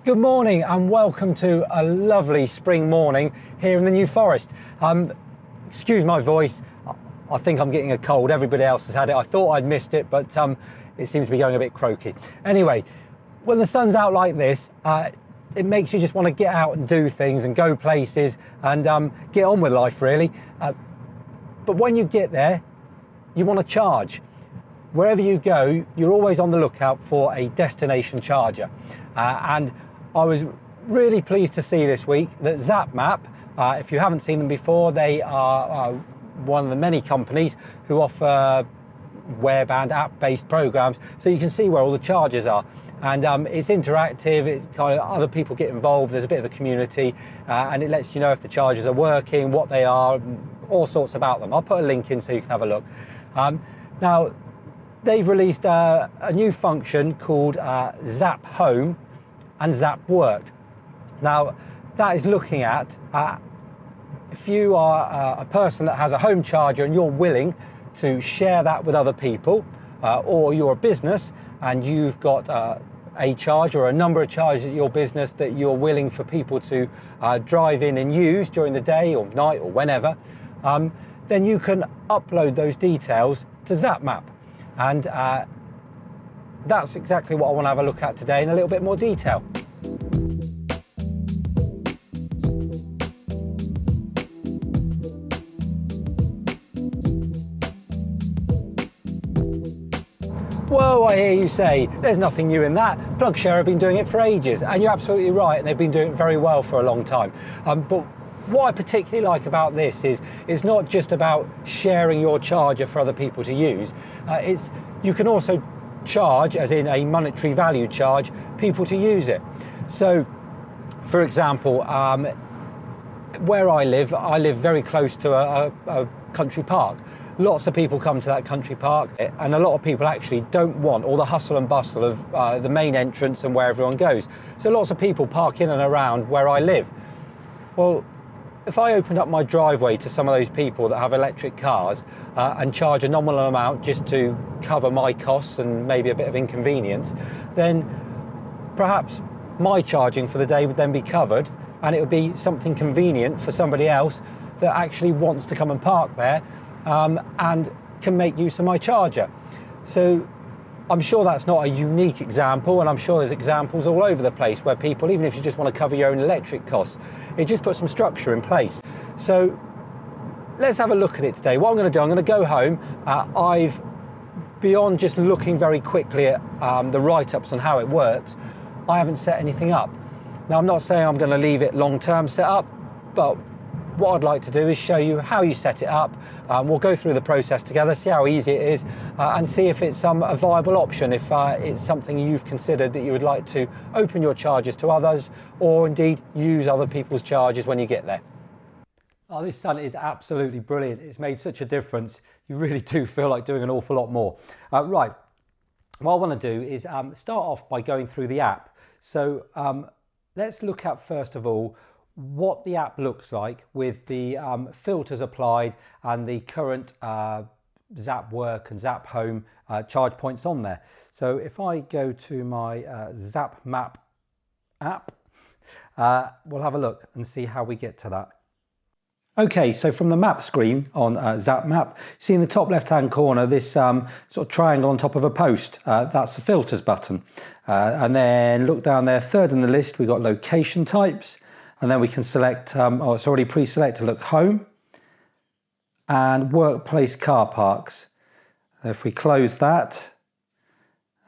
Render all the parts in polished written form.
Good morning and welcome to a lovely spring morning here in the New Forest. Excuse my voice, I think I'm getting a cold. Everybody else has had it. I thought I'd missed it, but it seems to be going a bit croaky. Anyway, when the sun's out like this, it makes you just want to get out and do things and go places and get on with life really. But when you get there, you want to charge. Wherever you go, you're always on the lookout for a destination charger. And I was really pleased to see this week that Zap Map, if you haven't seen them before, they are one of the many companies who offer web and app-based programs, so you can see where all the chargers are. And it's interactive, it's kind of other people get involved, there's a bit of a community, and it lets you know if the chargers are working, what they are, all sorts about them. I'll put a link in so you can have a look. Now, they've released a new function called Zap Home and Zap Work. Now, that is looking at if you are a person that has a home charger and you're willing to share that with other people, or you're a business and you've got a charger or a number of chargers at your business that you're willing for people to drive in and use during the day or night or whenever, then you can upload those details to Zap Map. And that's exactly what I want to have a look at today in a little bit more detail. Whoa, I hear you say, there's nothing new in that. PlugShare have been doing it for ages, and you're absolutely right, and they've been doing it very well for a long time. But what I particularly like about this is it's not just about sharing your charger for other people to use. You can also charge, as in a monetary value charge, people to use it. So, for example, where I live very close to a country park. Lots of people come to that country park, and a lot of people actually don't want all the hustle and bustle of the main entrance and where everyone goes. So lots of people park in and around where I live. Well, if I opened up my driveway to some of those people that have electric cars and charge a nominal amount just to cover my costs and maybe a bit of inconvenience, then perhaps my charging for the day would then be covered, and it would be something convenient for somebody else that actually wants to come and park there and can make use of my charger. So I'm sure that's not a unique example, and I'm sure there's examples all over the place where people, even if you just want to cover your own electric costs, it just puts some structure in place. So let's have a look at it today. What I'm going to do, I'm going to go home. Beyond just looking very quickly at the write-ups and how it works, I haven't set anything up. Now, I'm not saying I'm going to leave it long-term set up, but what I'd like to do is show you how you set it up. We'll go through the process together, see how easy it is, and see if it's a viable option, if it's something you've considered that you would like to open your charges to others, or indeed use other people's charges when you get there. Oh, this sun is absolutely brilliant. It's made such a difference. You really do feel like doing an awful lot more. Right, what I want to do is start off by going through the app. So let's look at, first of all, what the app looks like with the filters applied and the current Zap Work and Zap Home charge points on there. So if I go to my Zap Map app, we'll have a look and see how we get to that. Okay, so from the map screen on Zap Map, see in the top left hand corner this sort of triangle on top of a post. That's the filters button. And then look down there, third in the list, we've got location types. And then we can select, it's already pre-selected, look, home and workplace car parks. If we close that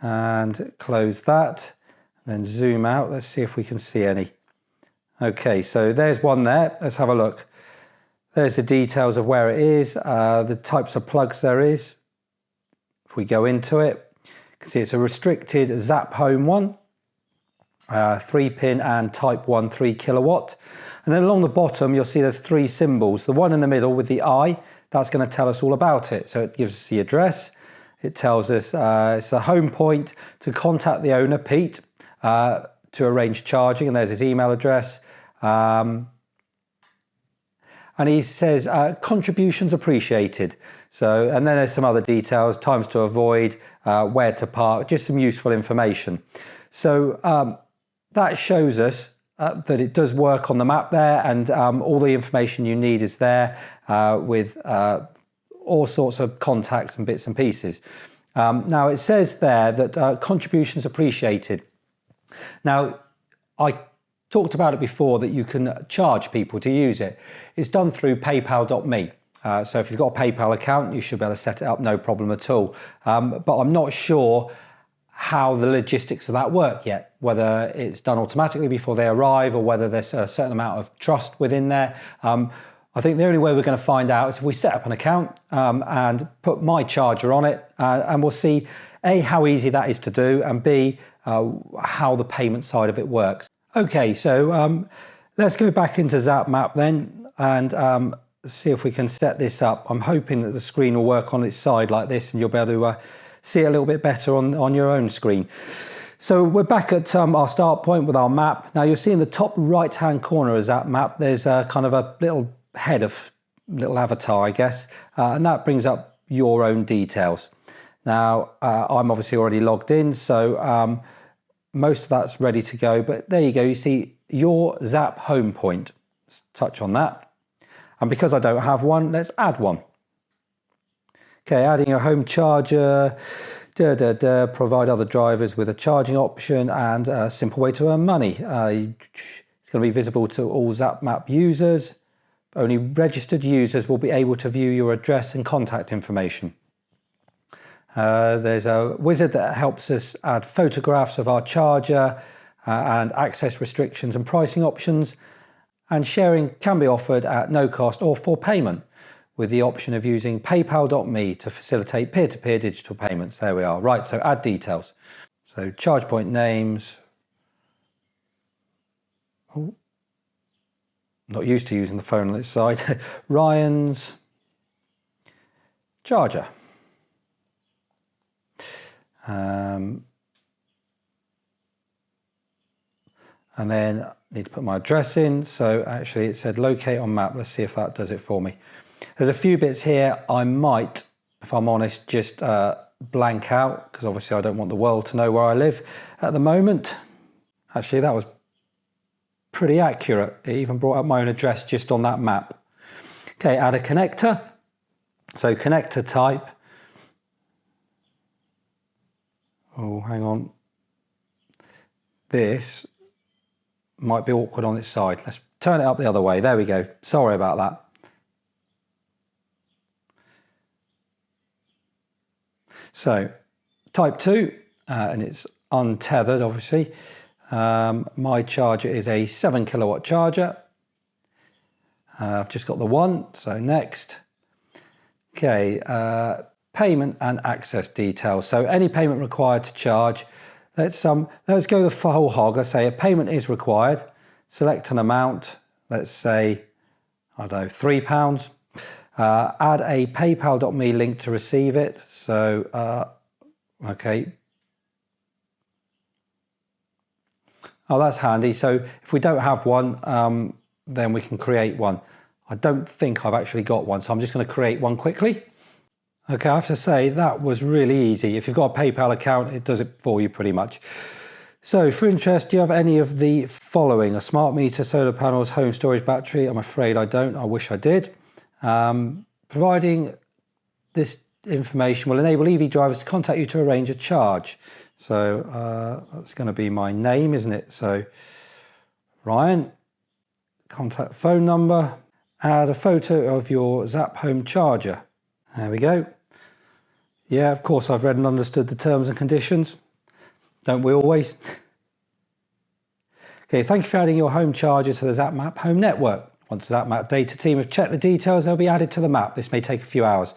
and close that, then zoom out, let's see if we can see any. Okay, so there's one there, let's have a look. There's the details of where it is, the types of plugs there is. If we go into it, you can see it's a restricted Zap Home one. 3-pin and type 1 3 kilowatt, and then along the bottom you'll see there's three symbols. The one in the middle with the eye, that's going to tell us all about it. So it gives us the address, it tells us it's a home point to contact the owner, Pete, to arrange charging, and there's his email address, and he says contributions appreciated. So, and then there's some other details, times to avoid, where to park, just some useful information. So that shows us that it does work on the map there, and all the information you need is there with all sorts of contacts and bits and pieces. Now it says there that contributions appreciated. Now I talked about it before that you can charge people to use it. It's done through paypal.me. So if you've got a PayPal account, you should be able to set it up, no problem at all. But I'm not sure how the logistics of that work yet, whether it's done automatically before they arrive or whether there's a certain amount of trust within there. I think the only way we're going to find out is if we set up an account and put my charger on it, and we'll see A, how easy that is to do, and B, how the payment side of it works. Okay, so let's go back into Zap Map then and see if we can set this up. I'm hoping that the screen will work on its side like this and you'll be able to see it a little bit better on your own screen. So we're back at our start point with our map. Now you'll see in the top right hand corner of Zap Map there's kind of a little head of little avatar, I guess, and that brings up your own details. Now I'm obviously already logged in, so most of that's ready to go, but there you go, you see your Zap home point. Let's touch on that. And because I don't have one, let's add one. Okay, adding a home charger, provide other drivers with a charging option and a simple way to earn money. It's going to be visible to all Zap Map users. Only registered users will be able to view your address and contact information. There's a wizard that helps us add photographs of our charger and access restrictions and pricing options. And sharing can be offered at no cost or for payment, with the option of using paypal.me to facilitate peer-to-peer digital payments. There we are. Right, so add details. So charge point names. Oh, not used to using the phone on its side. Ryan's charger. And then I need to put my address in. So actually it said locate on map. Let's see if that does it for me. There's a few bits here I might, if I'm honest, just blank out, because obviously I don't want the world to know where I live at the moment. Actually, that was pretty accurate. It even brought up my own address just on that map. Okay, add a connector. So connector type. Oh, hang on. This might be awkward on its side. Let's turn it up the other way. There we go. Sorry about that. So type 2, and it's untethered, obviously. My charger is a 7 kilowatt charger. I've just got the one, so next. Okay, payment and access details. So any payment required to charge. Let's go the whole hog. Let's say a payment is required. Select an amount. Let's say, I don't know, £3. Add a paypal.me link to receive it. So, okay. Oh, that's handy. So if we don't have one, then we can create one. I don't think I've actually got one, so I'm just going to create one quickly. Okay, I have to say that was really easy. If you've got a PayPal account, it does it for you pretty much. So for interest, do you have any of the following? A smart meter, solar panels, home storage battery? I'm afraid I don't. I wish I did. Providing this information will enable EV drivers to contact you to arrange a charge. So that's going to be my name, isn't it? So Ryan, contact phone number, add a photo of your Zap home charger. There we go. Yeah, of course I've read and understood the terms and conditions. Don't we always? Okay, thank you for adding your home charger to the Zap Map Home Network. Once the Zap Map data team have checked the details, they'll be added to the map. This may take a few hours.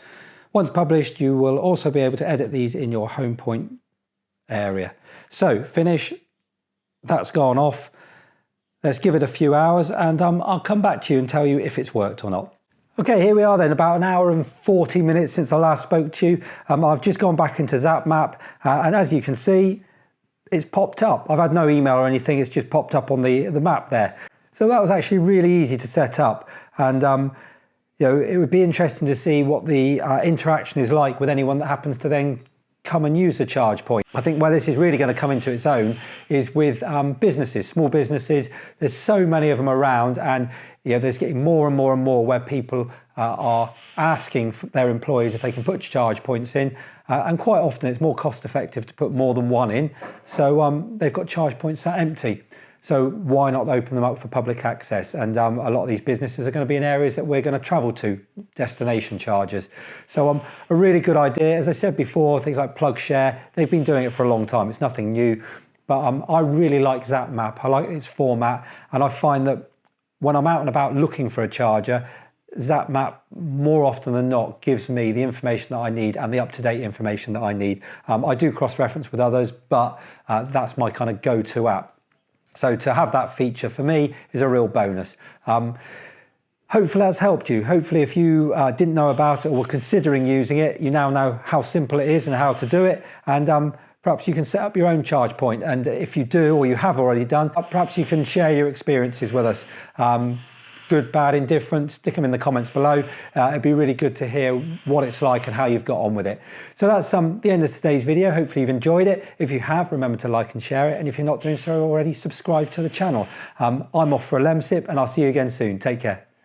Once published, you will also be able to edit these in your home point area. So finish. That's gone off. Let's give it a few hours and I'll come back to you and tell you if it's worked or not. Okay, here we are then, about an hour and 40 minutes since I last spoke to you. I've just gone back into Zap Map and as you can see, it's popped up. I've had no email or anything, it's just popped up on the map there. So that was actually really easy to set up and you know, it would be interesting to see what the interaction is like with anyone that happens to then come and use the charge point. I think where this is really going to come into its own is with businesses, small businesses. There's so many of them around, and there's getting more and more and more where people are asking their employees if they can put charge points in, and quite often it's more cost effective to put more than one in. So they've got charge points that are empty. So why not open them up for public access? And a lot of these businesses are going to be in areas that we're going to travel to, destination charges. So a really good idea. As I said before, things like Plug Share, they've been doing it for a long time. It's nothing new, but I really like Zap Map. I like its format, and I find that when I'm out and about looking for a charger, Zap Map more often than not gives me the information that I need and the up-to-date information that I need. I do cross-reference with others, but that's my kind of go-to app. So to have that feature for me is a real bonus. Hopefully that's helped you. Hopefully if you didn't know about it or were considering using it, you now know how simple it is and how to do it. And perhaps you can set up your own charge point. And if you do, or you have already done, perhaps you can share your experiences with us. Good, bad, indifferent, stick them in the comments below. It'd be really good to hear what it's like and how you've got on with it. So that's the end of today's video. Hopefully you've enjoyed it. If you have, remember to like and share it. And if you're not doing so already, subscribe to the channel. I'm off for a lemsip, and I'll see you again soon. Take care.